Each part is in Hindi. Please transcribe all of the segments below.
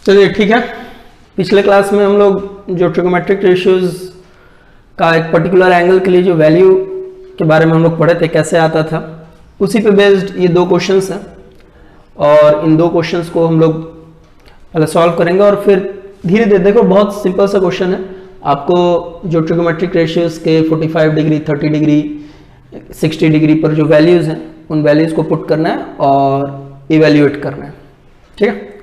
चलिए ठीक है। पिछले क्लास में हम लोग जो ट्रिगोमेट्रिक रेशियोज का एक पर्टिकुलर एंगल के लिए जो वैल्यू के बारे में हम लोग पढ़े थे, कैसे आता था, उसी पे बेस्ड ये दो क्वेश्चंस हैं और इन दो क्वेश्चंस को हम लोग पहले सॉल्व करेंगे और फिर धीरे धीरे, देखो बहुत सिंपल सा क्वेश्चन है। आपको जो ट्रिगोमेट्रिक रेशियोज के 45 डिग्री, 30 डिग्री, 60 डिग्री पर जो वैल्यूज हैं उन वैल्यूज को पुट करना है और इवेल्युएट करना है। ठीक है,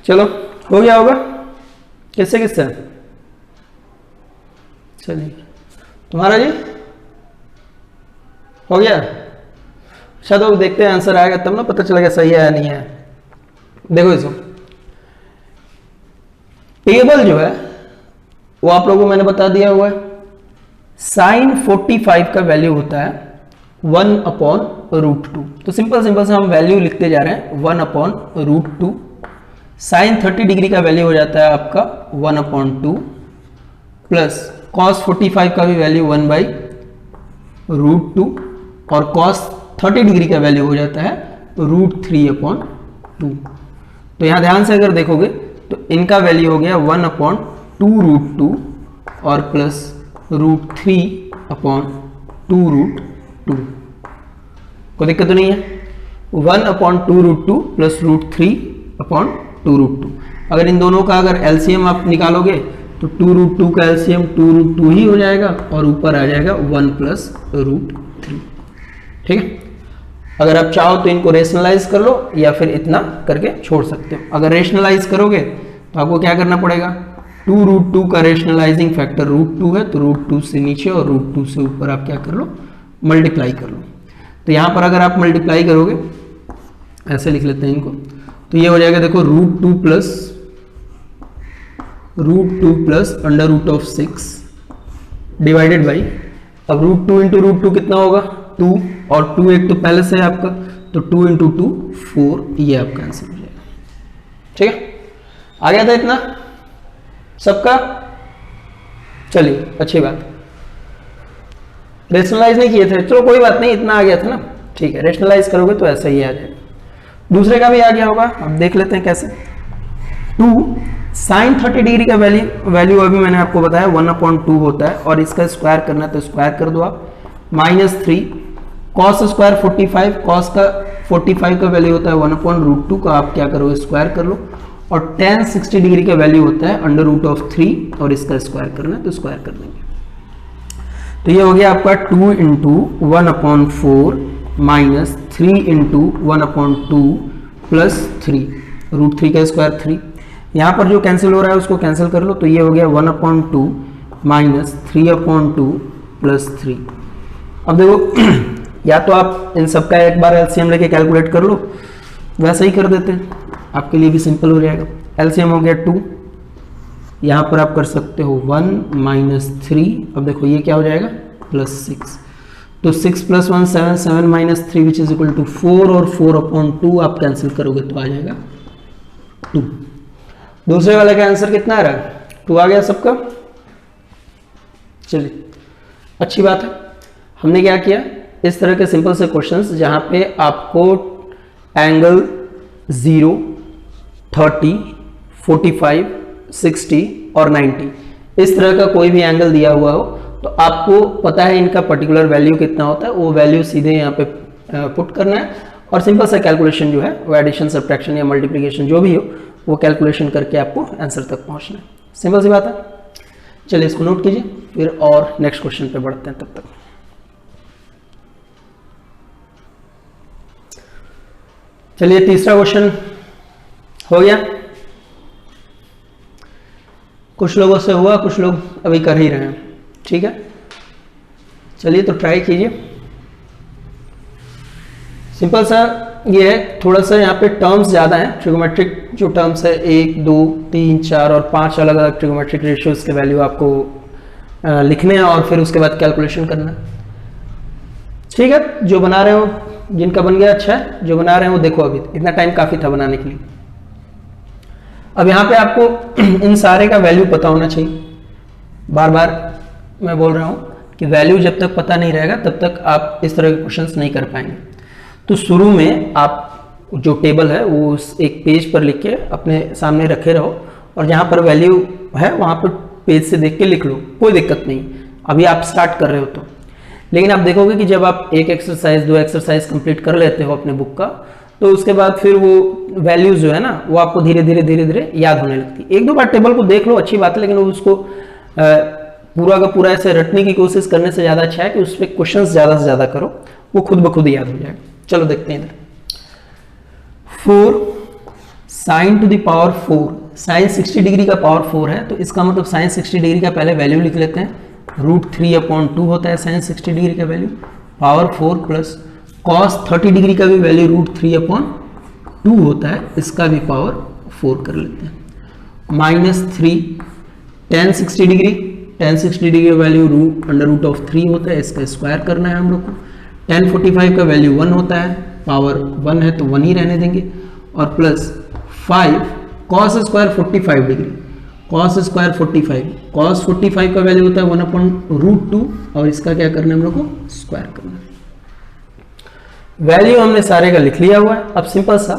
चलो हो गया होगा। किससे किससे? चलिए तुम्हारा जी हो गया। शायद वो देखते हैं आंसर आएगा तब ना पता चलेगा सही है या नहीं है। देखो इसको, टेबल जो है वो आप लोगों को मैंने बता दिया हुआ है। साइन 45 का वैल्यू होता है 1/√2। तो सिंपल से हम वैल्यू लिखते जा रहे हैं 1/√2। साइन 30 डिग्री का वैल्यू हो जाता है आपका 1/2 प्लस कॉस 45 का भी वैल्यू 1/√2 और कॉस 30 डिग्री का वैल्यू हो जाता है √3/2। तो यहां ध्यान से अगर देखोगे तो इनका वैल्यू हो गया 1/2√2 और प्लस √3/2√2। कोई दिक्कत तो नहीं है? 1/2√2 प्लस √3/2√2। अगर इन दोनों का अगर एलसीएम आप निकालोगे तो 2√2 का एलसीएम 2√2 ही हो जाएगा और ऊपर आ जाएगा 1 प्लस √3। ठीक है, अगर आप चाहो तो इनको रेशनलाइज कर लो या फिर इतना करके छोड़ सकते हो। अगर रेशनलाइज करोगे तो आपको क्या करना पड़ेगा, 2√2 का रेशनलाइजिंग फैक्टर √2 है, तो √2 से नीचे और √2 से ऊपर आप क्या कर लो, मल्टीप्लाई कर लो। तो यहां पर अगर आप मल्टीप्लाई करोगे, ऐसे लिख लेते हैं इनको, तो ये हो जाएगा देखो √2 प्लस √6 डिवाइडेड बाई, अब √2 इंटू √2 कितना होगा 2 और 2 एक तो पहले से है आपका, तो 2 इंटू 2 4, ये आपका आंसर हो जाएगा। ठीक है, आ गया था इतना सबका। चलिए अच्छी बात, रेशनलाइज नहीं किए थे, चलो कोई बात नहीं, इतना आ गया था ना। ठीक है, रेशनलाइज करोगे तो ऐसा ही आ जाएगा। दूसरे का भी आ गया होगा, अब देख लेते हैं कैसे। 2 साइन 30 डिग्री का वैल्यू अभी मैंने आपको बताया 1/2 होता है और इसका स्क्वायर करना है तो स्क्वायर कर दो आप। -3 कॉस स्क्वायर 45, कॉस का 45 का वैल्यू होता है 1/√2 का, आप क्या करोगे स्क्वायर कर लो। और tan 60 डिग्री का वैल्यू होता है √3 और इसका स्क्वायर करना है तो स्क्वायर कर देंगे। तो ये हो गया आपका 2 इंटू 1/4 माइनस 3 इंटू 1/2 प्लस 3, √3 का स्क्वायर 3। यहाँ पर जो कैंसिल हो रहा है उसको कैंसिल कर लो, तो ये हो गया 1/2 माइनस 3/2 प्लस 3। अब देखो या तो आप इन सबका एक बार एलसीएम लेके कैलकुलेट कर लो, वैसे ही कर देते हैं, आपके लिए भी सिंपल हो जाएगा। एलसीएम हो गया 2, यहाँ पर आप कर सकते हो 1 माइनस 3, अब देखो ये क्या हो जाएगा +6, तो 6 + 1 7, 7 minus 3 which is equal to 4 और 4/2 आप कैंसिल करोगे तो आ जाएगा 2। दूसरे वाले का आंसर कितना आ रहा है, 2 आ गया सबका। चलिए अच्छी बात है, हमने क्या किया, इस तरह के सिंपल से क्वेश्चंस जहां पे आपको एंगल 0, 30, 45, 60 और 90 इस तरह का कोई भी एंगल दिया हुआ हो तो आपको पता है इनका पर्टिकुलर वैल्यू कितना होता है, वो वैल्यू सीधे यहाँ पे पुट करना है और सिंपल सा कैलकुलेशन जो है वो एडिशन, सब्ट्रैक्शन या मल्टीप्लिकेशन जो भी हो वो कैलकुलेशन करके आपको आंसर तक पहुंचना है। सिंपल सी बात है। चलिए इसको नोट कीजिए, फिर और नेक्स्ट क्वेश्चन पे बढ़ते हैं। तब तक चलिए तीसरा क्वेश्चन हो गया। कुछ लोगों से हुआ, कुछ लोग अभी कर ही रहे हैं। ठीक है, चलिए तो ट्राई कीजिए। सिंपल सा ये है, थोड़ा सा यहाँ पे टर्म्स ज़्यादा हैं। ट्रिगोमेट्रिक जो टर्म्स है 1, 2, 3, 4 और 5 अलग अलग ट्रिगोमेट्रिक रेशियोज के वैल्यू आपको लिखने हैं और फिर उसके बाद कैलकुलेशन करना है। ठीक है, जो बना रहे हो, जिनका बन गया अच्छा है, जो बना रहे हो देखो, अभी इतना टाइम काफ़ी था बनाने के लिए। अब यहाँ पे आपको इन सारे का वैल्यू पता होना चाहिए। बार बार मैं बोल रहा हूँ कि वैल्यू जब तक पता नहीं रहेगा तब तक आप इस तरह के क्वेश्चंस नहीं कर पाएंगे। तो शुरू में आप जो टेबल है वो उस एक पेज पर लिख के अपने सामने रखे रहो, और जहाँ पर वैल्यू है वहाँ पर पेज से देख के लिख लो, कोई दिक्कत नहीं। अभी आप स्टार्ट कर रहे हो तो, लेकिन आप देखोगे कि जब आप एक एक्सरसाइज 2 एक्सरसाइज कंप्लीट कर लेते हो अपने बुक का, तो उसके बाद फिर वो वैल्यूज जो है ना वो आपको धीरे धीरे याद होने लगती है। 1-2 बार टेबल को देख लो, अच्छी बात है, लेकिन उसको पूरा का पूरा ऐसे रटने की कोशिश करने से ज़्यादा अच्छा है कि उस पर क्वेश्चन ज़्यादा से ज़्यादा करो, वो खुद ब खुद याद हो जाएगा। चलो देखते हैं इधर। 4 sine to the power 4, sine 60 degree का पावर 4 है, तो इसका मतलब साइन 60 डिग्री का पहले वैल्यू लिख लेते हैं। √3/2 होता है साइन 60 डिग्री का value, power 4 plus cos 30 degree का भी वैल्यू √3/2 होता है, इसका भी पावर 4 कर लेते हैं। -3 tan 60 डिग्री, tan 60 डिग्री का वैल्यू √3 होता है, इसका स्क्वायर करना है हम लोग को। tan 45 का वैल्यू 1 होता है, पावर 1 है तो 1 ही रहने देंगे, और plus 5 cos square 45 degree, cos square 45, cos 45 का वैल्यू होता है 1/√2, और इसका क्या करना है हम लोग को स्क्वायर करना है। वैल्यू हमने सारे का लिख लिया हुआ है, अब सिंपल सा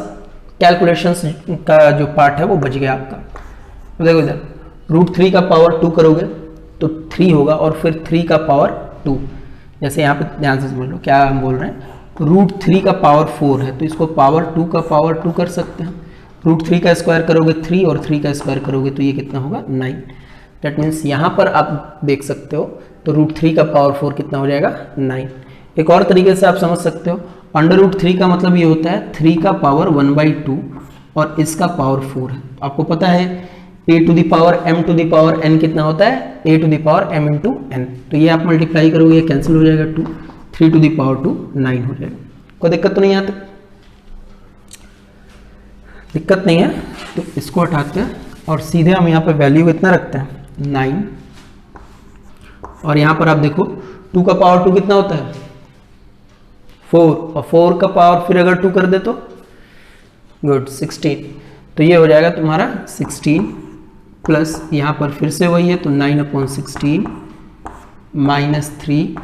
कैलकुलेशंस का जो पार्ट है वो बच गया आपका। तो देखो इधर √3 का पावर 2 करोगे तो 3 होगा, और फिर 3 का पावर 2, जैसे यहाँ पे ध्यान से समझ लो क्या हम बोल रहे हैं। √3 का पावर 4 है तो इसको पावर 2 का पावर 2 कर सकते हैं। √3 का स्क्वायर करोगे 3, और 3 का स्क्वायर करोगे तो ये कितना होगा 9। दैट मीन्स यहाँ पर आप देख सकते हो तो √3 का पावर 4 कितना हो जाएगा 9। एक और तरीके से आप समझ सकते हो, √3 का मतलब ये होता है 3 का पावर 1/2 और इसका पावर 4 है। आपको पता है a to the power m to the power n कितना होता है, a to the power m into n, तो ये आप मल्टीप्लाई करोगे ये कैंसिल हो जाएगा 2, 3 टू द पावर 2 9 हो जाएगा। कोई दिक्कत तो नहीं है, दिक्कत नहीं है, तो इसको हटाते हैं और सीधे हम यहाँ पे वैल्यू कितना रखते हैं 9, और यहाँ पर आप देखो 2 का पावर 2 कितना होता है 4, और 4 का पावर फिर अगर 2 कर दे तो गुड 16, तो ये हो जाएगा तुम्हारा 16 प्लस यहाँ पर फिर से वही है तो 9/16 माइनस 3,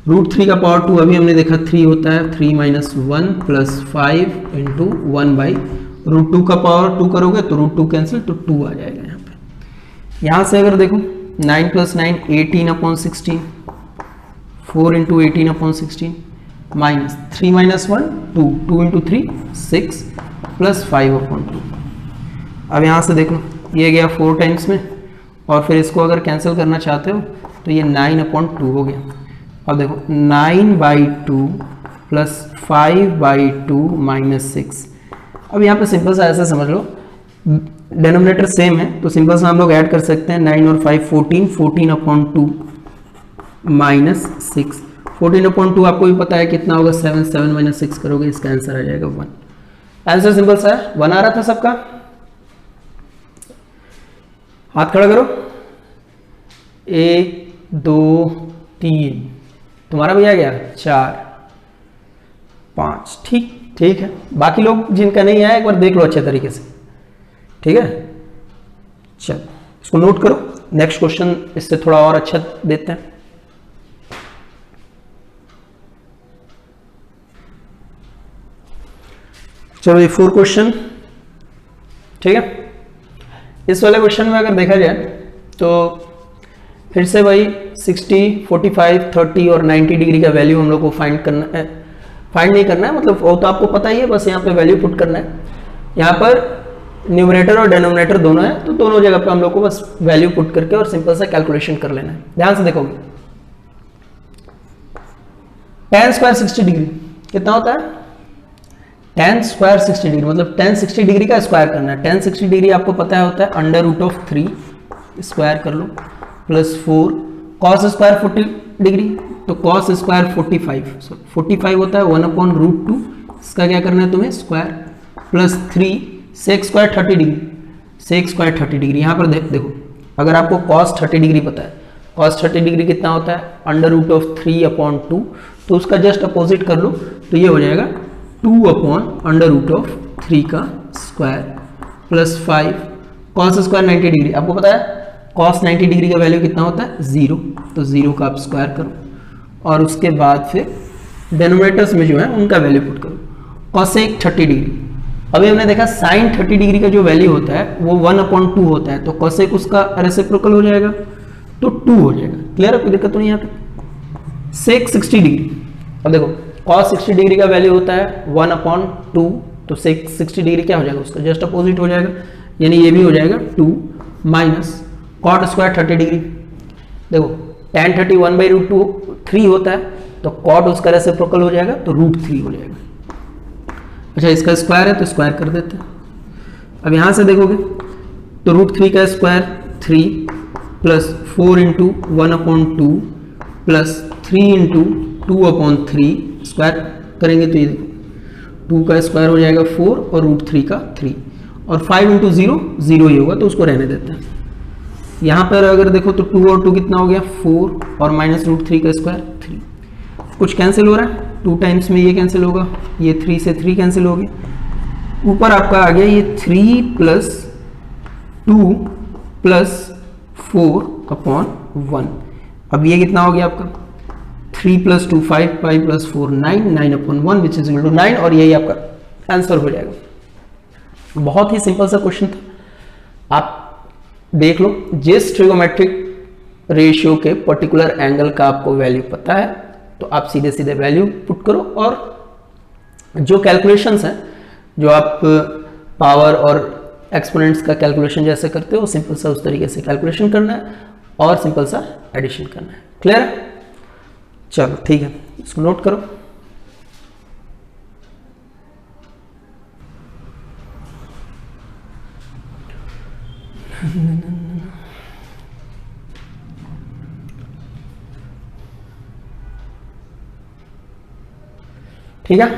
√3 का पावर 2 अभी हमने देखा 3 होता है, 3 - 1 प्लस 5 इंटू 1/√2 का पावर 2 करोगे तो √2 कैंसिल तो 2 आ जाएगा यहाँ पे। यहाँ से अगर देखो 9 + 9 18/16, 4 इंटू 18/16 माइनस 3 - 1 2, 2 इंटू 3 6 प्लस 5/2। अब यहाँ से देखो ये गया 4 टाइम्स में, और फिर इसको अगर कैंसिल करना चाहते हो तो ये 9/2 हो गया। अब देखो 9/2 प्लस 5/2 माइनस 6। अब यहाँ पे सिंपल सा ऐसा समझ लो, डेनोमिनेटर सेम है तो सिंपल सा हम लोग ऐड कर सकते हैं 9 और 5 14, 14/2 माइनस 6, 14/2 आपको भी पता है कितना होगा 7, 7 - 6 करोगे इसका आंसर आ जाएगा 1। आंसर सिंपल सा है, 1 आ रहा था सबका। हाथ खड़ा करो, 1 2 3, तुम्हारा भी आ गया 4 5, ठीक है। बाकी लोग जिनका नहीं आया एक बार देख लो अच्छे तरीके से, ठीक है। चलो इसको नोट करो, नेक्स्ट क्वेश्चन इससे थोड़ा और अच्छा देते हैं। चलो ये 4 क्वेश्चन, ठीक है। इस वाले क्वेश्चन में अगर देखा जाए तो फिर से वही 60, 45, 30 और 90 डिग्री का वैल्यू हम लोग को फाइंड करना है, फाइंड नहीं करना है, मतलब वो तो आपको पता ही है, बस यहाँ पे वैल्यू पुट करना है। यहाँ पर न्यूमरेटर और डेनोमिनेटर दोनों है तो दोनों जगह पे हम लोग को बस वैल्यू पुट करके और सिंपल सा कैलकुलेशन कर लेना है। ध्यान से देखोगे tan स्क्वायर 60 डिग्री कितना होता है, tan स्क्वायर 60 डिग्री मतलब tan 60 डिग्री का स्क्वायर करना है। tan 60 डिग्री आपको पता है होता है √3 स्क्वायर कर लो प्लस 4, cos स्क्वायर 40 डिग्री तो cos स्क्वायर 45 होता है 1/√2, इसका क्या करना है तुम्हें square, plus 3 sec square 30 degree, sec square 30 degree. यहाँ पर देखो अगर आपको cos 30 डिग्री पता है, cos 30 डिग्री कितना होता है √3/2, तो उसका जस्ट अपोजिट कर लो तो ये हो जाएगा 2/√3 का square plus 5, cos square 90 degree आपको पता है cos 90 डिग्री का वैल्यू कितना होता है 0, तो 0 का आप स्क्वायर करो और उसके बाद फिर डेनोमिनेटर्स में जो है उनका वैल्यू पुट करो। cosec 30 degree. अभी हमने देखा sin 30 डिग्री का जो वैल्यू होता है वो 1/2 होता है, तो cosec उसका रेसिप्रोकल हो जाएगा तो 2 हो जाएगा। क्लियर है, कोई दिक्कत तो नहीं यहाँ पे। sec 60 डिग्री, अब देखो cos 60 डिग्री का वैल्यू होता है 1/2, तो sec 60 डिग्री क्या हो जाएगा, उसका जस्ट अपोजिट हो जाएगा, यानी ये भी हो जाएगा 2 माइनस cot स्क्वायर 30 डिग्री। देखो tan 30 1/√3 होता है, तो cot उसका रेसिप्रोकल हो जाएगा तो √3 हो जाएगा। अच्छा, इसका स्क्वायर है तो स्क्वायर कर देते हैं। अब यहाँ से देखोगे तो √3 का square 3 plus 4 into 1/2 plus 3 into 2/3 square करेंगे तो ये देखो 2 का स्क्वायर हो जाएगा 4 और √3 का 3, और 5 इंटू 0 0 ही होगा तो उसको रहने देते हैं। यहाँ पर अगर देखो तो 2 और 2 कितना हो गया 4 और माइनस √3 का स्क्वायर 3, कुछ कैंसिल हो रहा है, 2 टाइम्स में ये कैंसिल होगा, ये 3 से 3 कैंसिल हो गया, ऊपर आपका आ गया ये 3 प्लस 2 प्लस 4/1। अब ये कितना हो गया आपका 3 plus 2 5, 5 plus 4 9, 9/1 which is equal to 9, और यही आपका आंसर हो जाएगा। बहुत ही सिंपल सा क्वेश्चन था। आप देख लो, जिस ट्रिगोमेट्रिक रेशियो के पर्टिकुलर एंगल का आपको वैल्यू पता है तो आप सीधे सीधे वैल्यू पुट करो, और जो कैलकुलेशंस हैं जो आप पावर और एक्सपोनेंट्स का कैलकुलेशन जैसे करते हो सिंपल सा उस तरीके से कैलकुलेशन करना है और सिंपल सा एडिशन करना है। क्लियर है? चलो ठीक है, इसको नोट करो। ठीक है,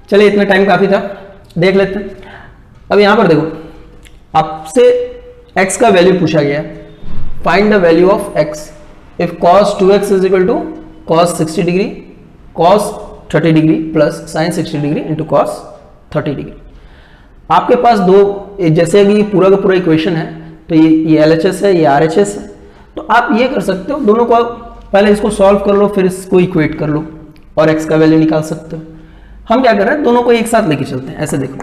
चलिए इतना टाइम काफी था, देख लेते हैं। अब यहां पर देखो आपसे x का वैल्यू पूछा गया है, find the value of x if cos 2x is equal to cos 60 degree cos 30 degree plus sin 60 degree into cos 30 degree. आपके पास दो, जैसे कि पूरा का पूरा इक्वेशन है, तो ये LHS है, ये RHS है, तो आप ये कर सकते हो, दोनों को पहले इसको सॉल्व कर लो फिर इसको इक्वेट कर लो और x का वैल्यू निकाल सकते हो। हम क्या कर रहे हैं, दोनों को एक साथ लेके चलते हैं। ऐसे देखो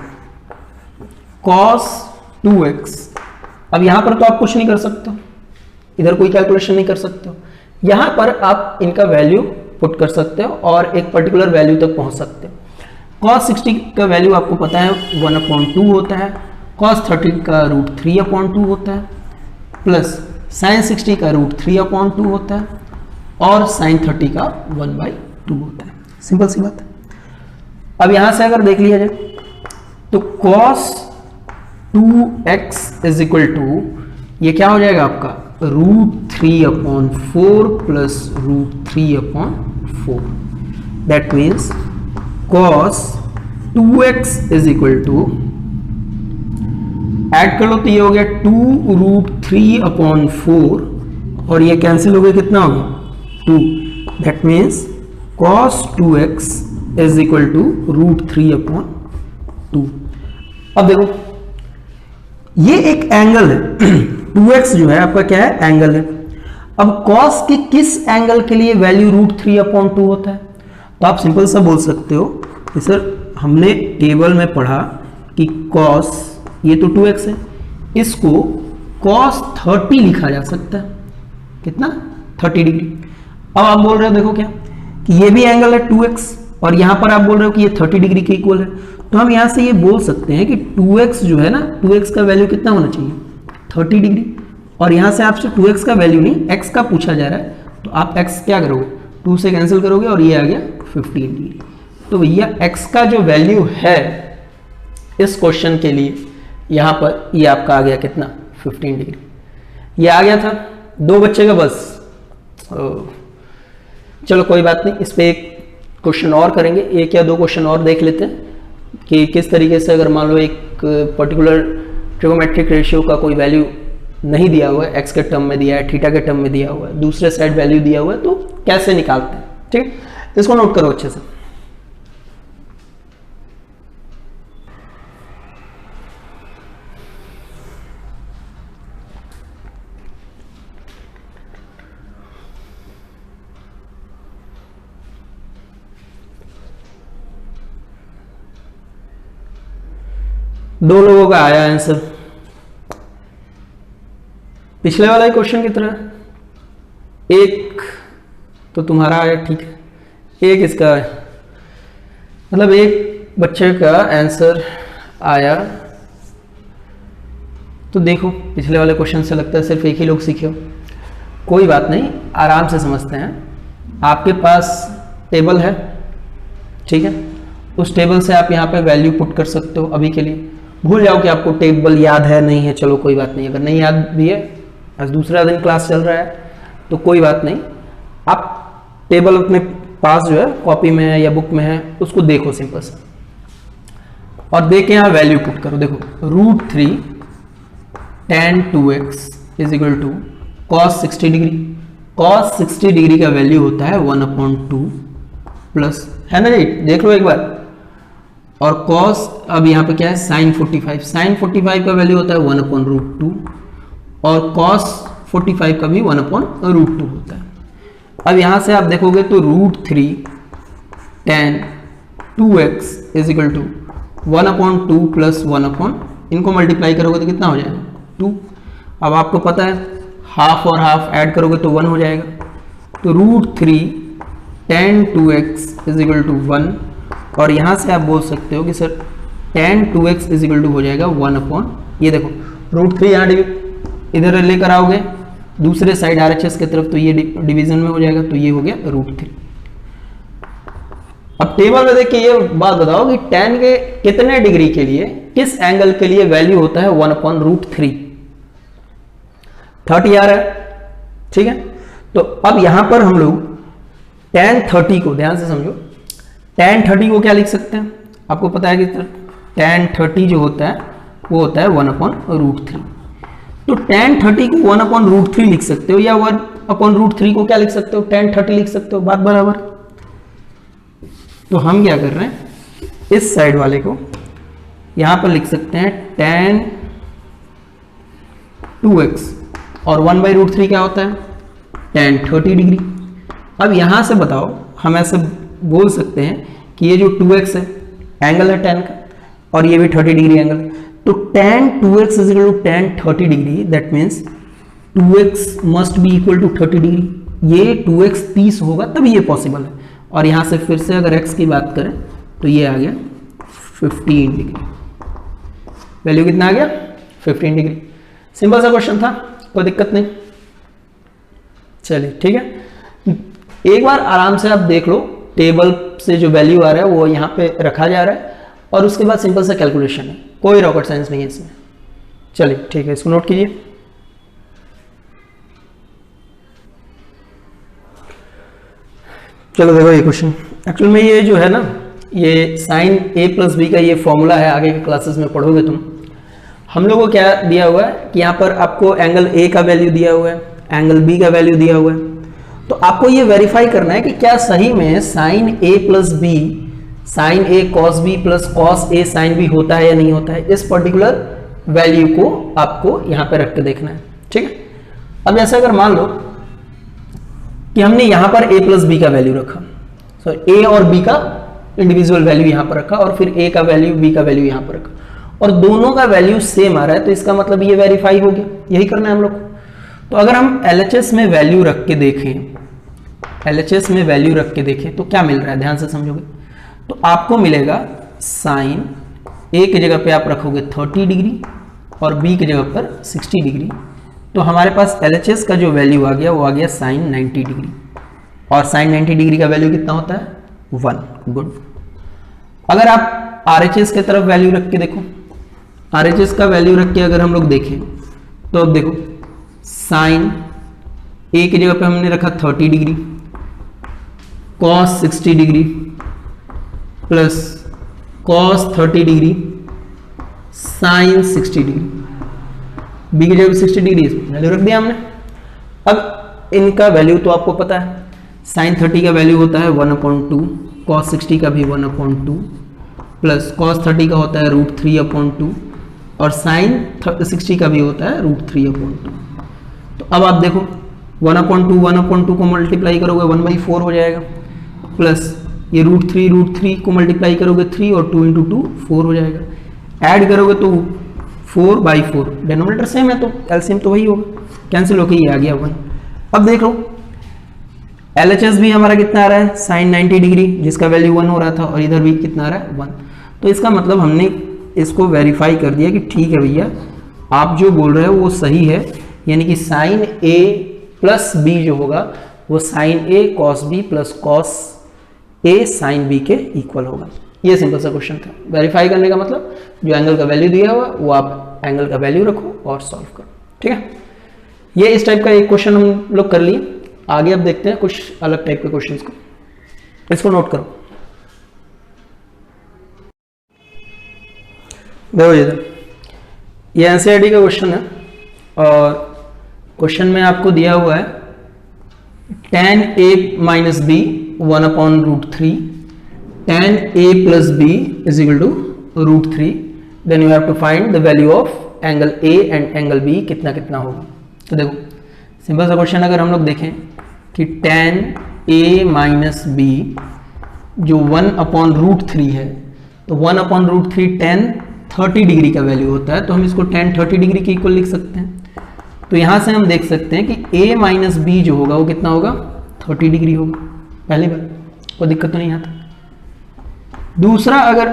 cos 2x, अब यहां पर तो आप कुछ नहीं कर सकते हो, इधर कोई कैलकुलेशन नहीं कर सकते हो, यहां पर आप इनका वैल्यू पुट कर सकते हो और एक पर्टिकुलर वैल्यू तक पहुंच सकते हो। cos 60 का वैल्यू आपको पता है 1/2 होता है, cos 30 का √3/2 होता है, प्लस sin 60 का √3/2 होता है, और sin 30 का 1/2 होता है। सिंपल सी बात है। अब यहां से अगर देख लिया जाए तो cos 2x is equal to ये क्या हो जाएगा आपका √3/4 plus √3/4, that means cos 2x is equal to, add कर लो तो ये हो गया 2√3/4 और ये कैंसिल हो गया, कितना हो गया 2, that means cos 2x is equal to √3/2। अब देखो ये एक एंगल है 2x जो है आपका क्या है, एंगल है। अब cos के किस एंगल के लिए वैल्यू √3/2 होता है, तो आप सिंपल सा बोल सकते हो कि सर हमने टेबल में पढ़ा कि cos, ये तो 2x है, इसको cos 30 लिखा जा सकता है, कितना 30 डिग्री। अब आप बोल रहे हो देखो क्या कि ये भी एंगल है 2x और यहां पर आप बोल रहे हो कि ये 30 डिग्री के इक्वल है, तो हम यहां से ये बोल सकते हैं कि 2x जो है ना, 2x का वैल्यू कितना होना चाहिए 30 डिग्री, और यहां से आपसे 2x का वैल्यू नहीं x का पूछा जा रहा है, तो आप x क्या करोगे 2 से कैंसिल करोगे और ये आ गया 15 डिग्री। तो भैया x का जो वैल्यू है इस क्वेश्चन के लिए यहां पर ये आपका आ गया कितना 15 डिग्री। ये आ गया था, 2 बच्चे का बस। चलो कोई बात नहीं, इस पे एक क्वेश्चन और करेंगे, 1 या 2 क्वेश्चन और देख लेते हैं कि किस तरीके से अगर मान लो एक पर्टिकुलर ट्रिगोमेट्रिक रेशियो का कोई वैल्यू नहीं दिया हुआ है, x के टर्म में दिया है, थीटा के टर्म में दिया हुआ है, दूसरे साइड वैल्यू दिया हुआ है, तो कैसे निकालते हैं। ठीक, इसको नोट करो अच्छे से। दो लोगों का आया आंसर पिछले वाला ही क्वेश्चन की तरह। एक तो तुम्हारा आया, ठीक है, एक इसका है, मतलब एक बच्चे का आंसर आया। तो देखो पिछले वाले क्वेश्चन से लगता है सिर्फ एक ही लोग सीखे हो, कोई बात नहीं, आराम से समझते हैं। आपके पास टेबल है, ठीक है, उस टेबल से आप यहाँ पे वैल्यू पुट कर सकते हो। अभी के लिए भूल जाओ कि आपको टेबल याद है नहीं है, चलो कोई बात नहीं, अगर नहीं याद भी है, आज दूसरा दिन क्लास चल रहा है तो कोई बात नहीं, आप टेबल अपने पास जो है कॉपी में है या बुक में है उसको देखो सिंपल सा, और देख के यहाँ वैल्यू पुट करो। देखो √3 tan 2x is equal to cos 60 degree. cos 60 degree का वैल्यू होता है 1/2 प्लस, है ना जी, देख लो एक बार। और cos अब यहाँ पे क्या है sin 45, sin 45 का वैल्यू होता है 1/√2 और cos 45 का भी 1/√2 होता है। अब यहाँ से आप देखोगे तो √3 tan 2x is equal to 1/2 plus 1 इनको मल्टीप्लाई करोगे तो कितना हो जाएगा 2। अब आपको पता है हाफ और हाफ ऐड करोगे तो 1 हो जाएगा, तो √3 tan 2x is equal to 1। और यहाँ से आप बोल सकते हो कि sir tan 2x is equal to हो जाएगा 1/, ये देखो √3 यहाँ इधर लेकर आओगे दूसरे साइड RHS की तरफ, तो ये डिवीजन में हो जाएगा, तो ये हो गया √3। अब टेबल में देख के ये बात बताओ कि tan के कितने डिग्री के लिए, किस एंगल के लिए वैल्यू होता है 1/√3। 30 आ रहा है, ठीक है। तो अब यहां पर हम लोग tan 30 को ध्यान से समझो, tan 30 को क्या लिख सकते हैं, आपको पता है कि tan 30 जो होता है वो होता है 1/√3। तो tan 30 को 1/√3 लिख सकते हो, या 1/√3 को क्या लिख सकते हो, tan 30 लिख सकते हो, बात बराबर। तो हम क्या कर रहे हैं, इस साइड वाले को यहां पर लिख सकते हैं tan 2x, और 1/√3 क्या होता है tan 30 डिग्री। अब यहां से बताओ, हम ऐसे बोल सकते हैं कि ये जो 2x है एंगल है tan का, और ये भी 30 डिग्री एंगल है, तो tan 2x is equal to tan 30 degree, that means 2x must be equal to 30 degree. ये 2x 30 होगा तभी ये पॉसिबल है। और यहां से फिर से अगर x की बात करें तो ये आ गया 15 डिग्री, वैल्यू कितना आ गया 15 डिग्री। सिंपल सा क्वेश्चन था, कोई दिक्कत नहीं। चलिए ठीक है, एक बार आराम से आप देख लो, टेबल से जो वैल्यू आ रहा है वो यहाँ पे रखा जा रहा है, और उसके बाद सिंपल सा कैलकुलेशन है, कोई रॉकेट साइंस नहीं है इसमें। चलिए ठीक है, इसको नोट कीजिए। चलो देखो ये क्वेश्चन, एक्चुअल में ये जो है ना, ये sin a + b का ये फॉर्मूला है, आगे के क्लासेस में पढ़ोगे तुम। हम लोगों को क्या दिया हुआ है कि यहाँ पर आपको एंगल a का वैल्यू दिया हुआ है, एंगल b का वैल्यू दिया हुआ है, तो आपको ये वेरीफाई करना है कि क्या सही में sin a + b sin a cos b + cos a sin b होता है या नहीं होता है। इस पर्टिकुलर वैल्यू को आपको यहाँ पे रख के देखना है, ठीक है। अब जैसे अगर मान लो कि हमने यहां पर a + b का वैल्यू रखा, सो a और b का इंडिविजुअल वैल्यू यहां पर रखा, और फिर a का वैल्यू b का वैल्यू यहां पर रखा, और दोनों का वैल्यू सेम आ रहा है, तो इसका मतलब ये वेरीफाई हो गया। यही करना है हम लोग को। तो अगर हम LHS में वैल्यू रख के देखें, LHS में वैल्यू रख के देखें तो क्या मिल रहा है, ध्यान से समझोगे तो आपको मिलेगा साइन a की जगह पे आप रखोगे 30 डिग्री और b की जगह पर 60 डिग्री, तो हमारे पास LHS का जो वैल्यू आ गया वो आ गया साइन 90 डिग्री, और साइन 90 डिग्री का वैल्यू कितना होता है 1। गुड। अगर आप RHS की तरफ वैल्यू रख के देखो, RHS का वैल्यू रख के अगर हम लोग देखें तो अब देखो साइन a की जगह पे हमने रखा 30 degree, cos 60 degree plus cos 30 degree sine 60 degree, b की जगह 60 डिग्री वैल्यू रख दिया हमने। अब इनका वैल्यू तो आपको पता है, साइन 30 का वैल्यू होता है 1/2, cos 60 का भी 1/2 प्लस cos 30 का होता है √3/2, और साइन 60 का भी होता है √3/2। तो अब आप देखो 1/2 को मल्टीप्लाई करोगे 1/4 हो जाएगा, प्लस ये √3 को मल्टीप्लाई करोगे 3, और 2 × 2 4 हो जाएगा। ऐड करोगे तो 4/4, डिनोमिनेटर सेम है तो एलसीएम तो वही होगा, कैंसिल होके ये आ गया 1। अब देख लो LHS भी हमारा कितना आ रहा है sin 90 डिग्री, जिसका वैल्यू 1 हो रहा था, और इधर भी कितना आ रहा है 1। तो इसका मतलब हमने इसको वेरीफाई कर दिया कि ठीक है भैया आप जो बोल रहे हो वो सही है, यानी कि sin A प्लस B जो होगा वो sin A cos B plus cos A sin B के इक्वल होगा। ये सिंपल सा क्वेश्चन था। वेरीफाई करने का मतलब जो एंगल का वैल्यू दिया हुआ वो आप एंगल का वैल्यू रखो और सॉल्व करो, ठीक है। ये इस टाइप का एक क्वेश्चन हम लोग कर लिए। आगे अब देखते हैं कुछ अलग टाइप के क्वेश्चंस को, इसको नोट करो। देखो ये एनसीईआरटी का क्वेश्चन है और क्वेश्चन में आपको दिया हुआ है tan A minus B 1/√3, tan A plus B is equal to √3, then you have to find the value of angle A and angle B कितना कितना होगा। तो देखो सिंपल सा क्वेश्चन अगर हम लोग देखें कि tan A minus B जो 1/√3 है, तो 1/√3 tan 30 डिग्री का वैल्यू होता है, तो हम इसको tan 30 डिग्री के इक्वल लिख सकते हैं। तो यहां से हम देख सकते हैं कि A माइनस B जो होगा वो कितना होगा 30 डिग्री होगा। पहली बार कोई दिक्कत तो नहीं आता। दूसरा अगर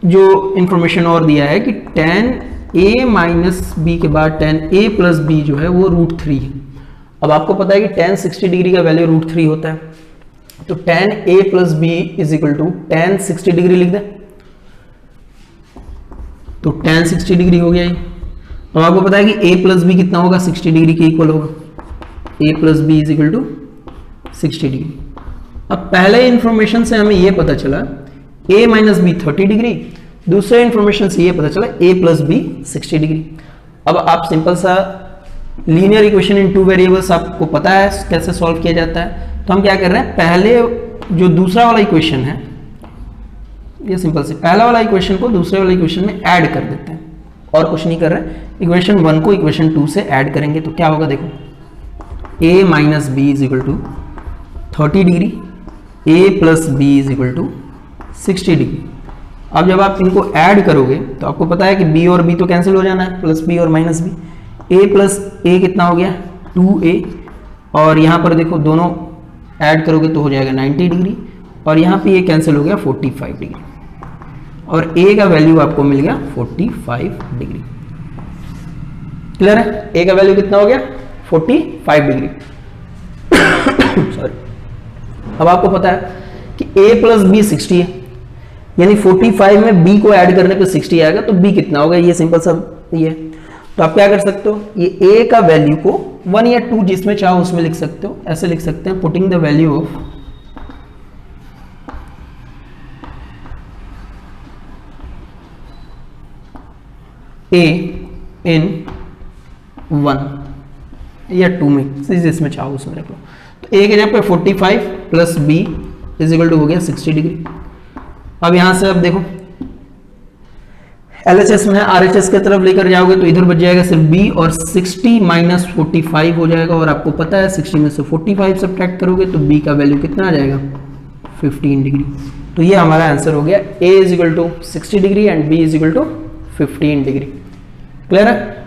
जो इंफॉर्मेशन और दिया है कि tan A माइनस B के बाद tan A प्लस B जो है वो √3 है। अब आपको पता है कि tan 60 डिग्री का वैल्यू √3 होता है, तो tan A plus B is equal to tan 60 degree लिख दें, तो tan 60 डिग्री हो गया ये। अब आपको पता है कि A प्लस बी कितना होगा 60 डिग्री के इक्वल होगा, A plus B is equal to 60 degree. अब पहले इंफॉर्मेशन से हमें यह पता चला A माइनस बी 30 डिग्री, दूसरे इंफॉर्मेशन से यह पता चला A प्लस बी 60 डिग्री। अब आप सिंपल सा लीनियर इक्वेशन इन 2 वेरिएबल्स आपको पता है कैसे सॉल्व किया जाता है, तो हम क्या कर रहे हैं पहले जो दूसरा वाला इक्वेशन है, ये सिंपल से पहला वाला इक्वेशन को दूसरे वाले इक्वेशन में ऐड कर देते हैं और कुछ नहीं कर रहे हैं। इक्वेशन 1 को इक्वेशन 2 से ऐड करेंगे तो क्या होगा देखो, A minus B is equal to 30 degree, A plus B is equal to 60 degree. अब जब आप इनको ऐड करोगे तो आपको पता है कि B और B तो कैंसिल हो जाना है, प्लस B और minus B, A plus A कितना हो गया 2A, और यहाँ पर देखो दोनों ऐड करोगे तो हो जाएगा 90 डिग्री, और यहाँ पे ये कैंसिल हो गया 45 डिग्री, और A का वैल्यू आपको मिल गया 45 डिग्री। क्लियर है? A का वैल्यू कितना हो गया 45 डिग्री। सॉरी। अब आपको पता है कि A प्लस बी 60 है, यानी 45 में B को ऐड करने पे 60 आएगा, तो B कितना होगा, ये सिंपल सा ये। तो आप क्या कर सकते हो, ये A का वैल्यू को 1 या 2 जिसमें चाहो उसमें लिख सकते हो। ऐसे लिख सकते हैं, putting the value of A in 1 या 2 में, जिसमें चाहो उसमें रख लो। तो A के जगह पे 45 plus B is equal to हो गया 60 डिग्री। अब यहां से अब देखो LHS में RHS की तरफ लेकर जाओगे तो इधर बच जाएगा सिर्फ B, और 60 माइनस 45 हो जाएगा, और आपको पता है 60 में से 45 सब्ट्रैक्ट करोगे तो B का वैल्यू कितना आ जाएगा 15 डिग्री। तो ये हमारा आंसर हो गया, A is equal to 60 degree and B is equal to 15 degree. Clear है?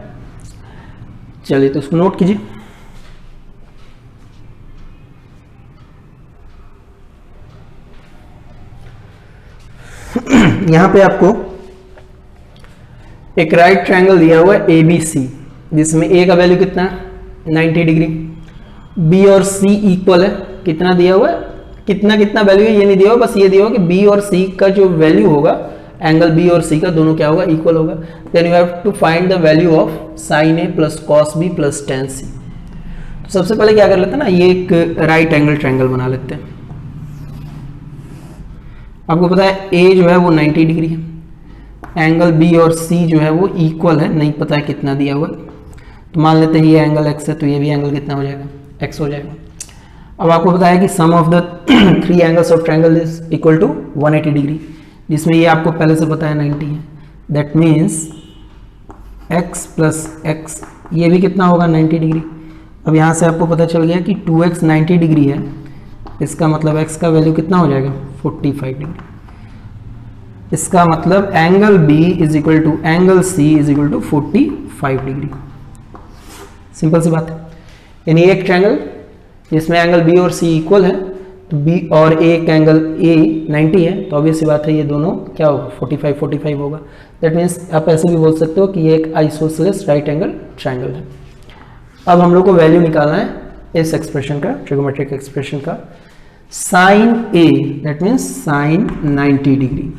चलिए तो इसको नोट कीजिए। यहां पे आपको एक राइट ट्रायंगल दिया हुआ है ABC, जिसमें A का वैल्यू कितना है 90 डिग्री, B और C इक्वल है, कितना दिया हुआ है, कितना कितना वैल्यू है ये नहीं दिया हुआ, बस ये दिया हुआ कि B और C का जो वैल्यू होगा, एंगल B और C का दोनों क्या होगा इक्वल होगा। Then you have to find the value of sin A plus cos B plus tan C। तो सबसे पहले क्या कर लेते हैं ना, ये एक राइट एंगल ट्रायंगल बना लेते हैं। आपको पता है A जो है वो 90 डिग्री है, एंगल B और C जो है वो इक्वल है, नहीं पता है कितना दिया हुआ, तो मान लेते हैं ये एंगल x है, तो ये भी एंगल कितना हो जाएगा x हो जाएगा। अब आपको पता है कि sum of the 3 angles of triangle is equal to 180 degree, जिसमें ये आपको पहले से पता है 90 है, that means x plus x ये भी कितना होगा 90 डिग्री। अब यहाँ से आपको पता चल गया कि 2x 90 डिग्री है, इसका मतलब x का वैल्यू कितना हो जाएगा 45 डिग्री। इसका मतलब angle b is equal to angle c is equal to 45 degree. Simple सी बात है। यानी एक ट्रायंगल जिसमें एंगल बी और सी इक्वल है, तो बी और एक एंगल ए 90 है, तो ऑब्वियस सी बात है ये दोनों क्या होगा, 45 होगा। दैट मीन्स आप ऐसे भी बोल सकते हो कि ये एक आइसोसेलेस राइट एंगल ट्रायंगल है। अब हम लोग को वैल्यू निकालना है इस एक्सप्रेशन का, ट्रिगोमेट्रिक एक्सप्रेशन का। Sine A that means sine 90 degree,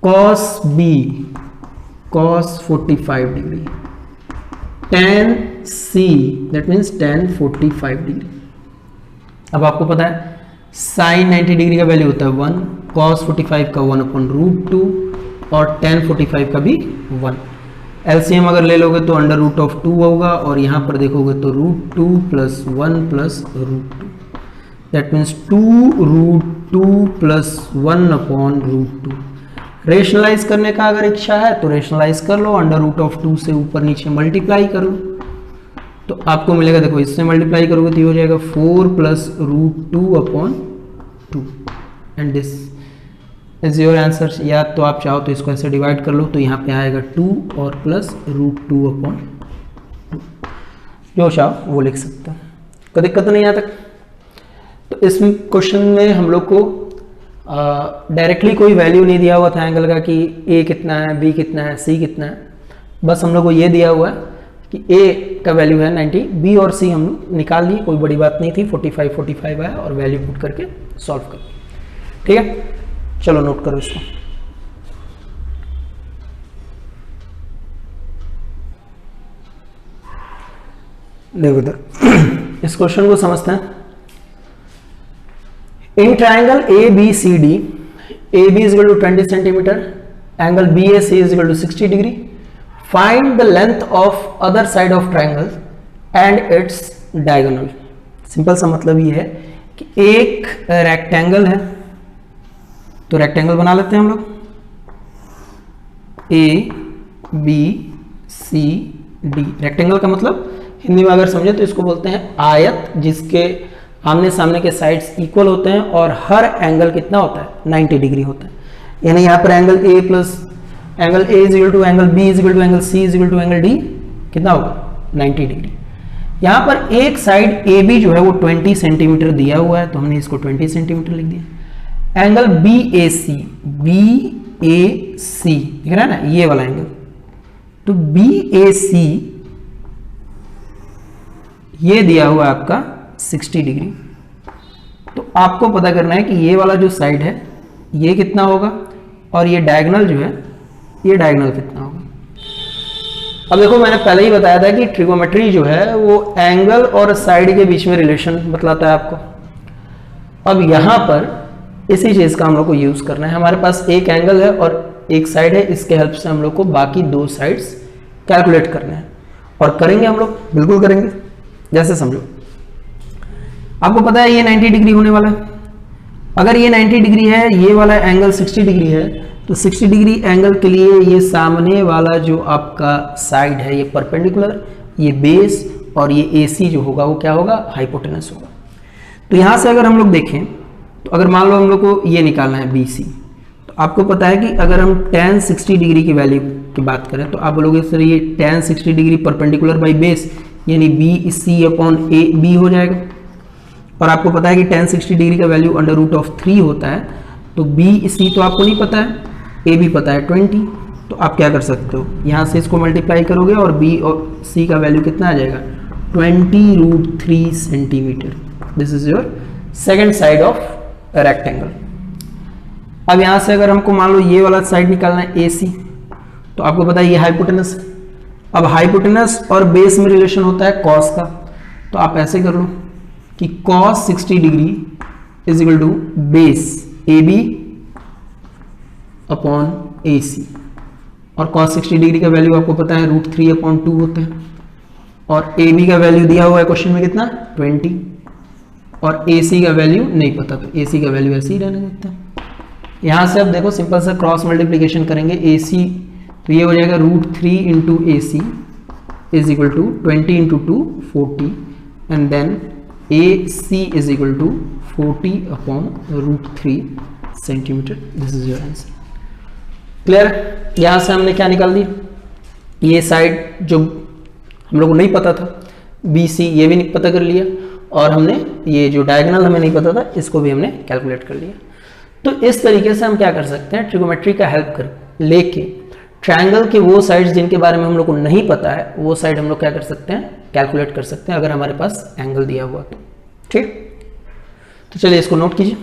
cos B cos 45 degree, tan C that means tan 45 degree. अब आपको पता है sin 90 डिग्री का वैल्यू होता है 1, cos 45 का 1/√2 और tan 45 का भी 1। एलसीएम अगर ले लोगे तो √2 होगा, और यहाँ पर देखोगे तो √2 + 1 + √2 दैट मीन्स 2√2 + 1/√2। रेशनलाइज करने का अगर इच्छा है तो रेशनलाइज कर लो, √2 से ऊपर नीचे मल्टीप्लाई कर लो, तो आपको मिलेगा, देखो इससे मल्टीप्लाई करोगे तो ये हो जाएगा 4 + √2/2 and this is your answer. या तो आप चाहो तो इसको ऐसे डिवाइड कर लो, तो यहाँ पे आएगा 2 और प्लस √2/2, जो चाहो वो लिख सकते हो, कोई दिक्कत नहीं आता। तो इस क्वेश्चन में हम लोग को डायरेक्टली कोई वैल्यू नहीं दिया हुआ था एंगल का कि ए कितना है, बी कितना है, सी कितना है, बस हम लोग को ये दिया हुआ है कि ए का वैल्यू है 90, बी और सी हम निकाल लिए, कोई बड़ी बात नहीं थी, 45 है और वैल्यू पुट करके सॉल्व कर। ठीक है, चलो नोट करो इसको। देखो इधर इस क्वेश्चन को समझते हैं। In triangle ABCD, AB is equal to 20 centimeter, angle BAC is equal to 60 degree. Find the length of other side of triangle and its diagonal. Simple सा मतलब ये है कि एक रेक्टेंगल है, तो रेक्टेंगल बना लेते हैं हम लोग, ABCD। रेक्टेंगल का मतलब हिंदी में अगर समझे तो इसको बोलते हैं आयत, जिसके आमने सामने के साइड्स इक्वल होते हैं और हर एंगल कितना होता है, 90 डिग्री होता है। यानी यहाँ पर angle A plus angle A is equal to angle B is equal to angle C is equal to angle D कितना होगा, 90 डिग्री। यहाँ पर एक साइड AB जो है वो 20 सेंटीमीटर दिया हुआ है, तो हमने इसको 20 सेंटीमीटर लिख दिया। एंगल BAC दिख रहा है ना, ये वाला एंगल, तो BAC ये दिया हुआ है आपका 60 डिग्री। तो आपको पता करना है कि ये वाला जो साइड है ये कितना होगा और ये डायगोनल जो है ये डायगोनल कितना होगा। अब देखो मैंने पहले ही बताया था कि ट्रिगोमेट्री जो है वो एंगल और साइड के बीच में रिलेशन बतलाता है आपको। अब यहां पर इसी चीज का हम लोग को यूज करना है। हमारे पास एक एंगल है और एक साइड है, इसके हेल्प से हम लोग को बाकी दो साइड्स कैलकुलेट करने हैं, और करेंगे हम लोग, बिल्कुल करेंगे। जैसे समझो, आपको पता है ये 90 डिग्री होने वाला है। अगर ये 90 डिग्री है, ये वाला एंगल 60 डिग्री है, तो 60 डिग्री एंगल के लिए ये सामने वाला जो आपका साइड है ये परपेंडिकुलर, ये बेस, और ये AC जो होगा वो क्या होगा, हाइपोटेनस होगा। तो यहां से अगर हम लोग देखें तो अगर मान लो हम लोग को ये निकालना है BC, तो आपको पता है कि अगर हम tan 60 डिग्री की वैल्यू की बात करें तो आप बोलोगे सर ये tan 60 degree perpendicular by base यानी BC/AB हो जाएगा। और आपको पता है कि tan 60 डिग्री का वैल्यू √3 होता है, तो BC तो आपको नहीं पता है, AB पता है 20। तो आप क्या कर सकते हो, यहाँ से इसको मल्टीप्लाई करोगे और B और C का वैल्यू कितना आ जाएगा, 20√3 centimetre. This is your second side of rectangle. अब यहाँ से अगर हमको मान लो ये वाला साइड निकालना है AC, तो आपको पता है ये हाइपोटेनस है। अब हाइपोटेनस और बेस में रिलेशन होता है कॉस का, तो आप ऐसे कर लो कि cos 60 degree is equal to base AB upon AC, और cos 60 डिग्री का वैल्यू आपको पता है √3/2 होता है, और AB का वैल्यू दिया हुआ है क्वेश्चन में कितना 20, और AC का वैल्यू नहीं पता, तो AC का वैल्यू ऐसे ही रहने देता है। यहां से अब देखो सिंपल सा क्रॉस मल्टीप्लीकेशन करेंगे, AC तो ये हो जाएगा √3 into AC is equal to 20 into 2 40, and then AC is equal to 40/√3 centimetre. This is your answer. Clear? यहां से हमने क्या निकाल दी, ये साइड जो हम लोग को नहीं पता था BC, ये भी नहीं पता कर लिया, और हमने ये जो डायगोनल हमें नहीं पता था इसको भी हमने कैलकुलेट कर लिया। तो इस तरीके से हम क्या कर सकते हैं, ट्रिगोमेट्री का हेल्प कर लेके ट्रायंगल के वो साइड्स जिनके बारे में हम लोग को नहीं पता है, वो साइड हम लोग क्या कर सकते हैं, कैलकुलेट कर सकते हैं, अगर हमारे पास एंगल दिया हुआ तो। ठीक, तो चलिए इसको नोट कीजिए।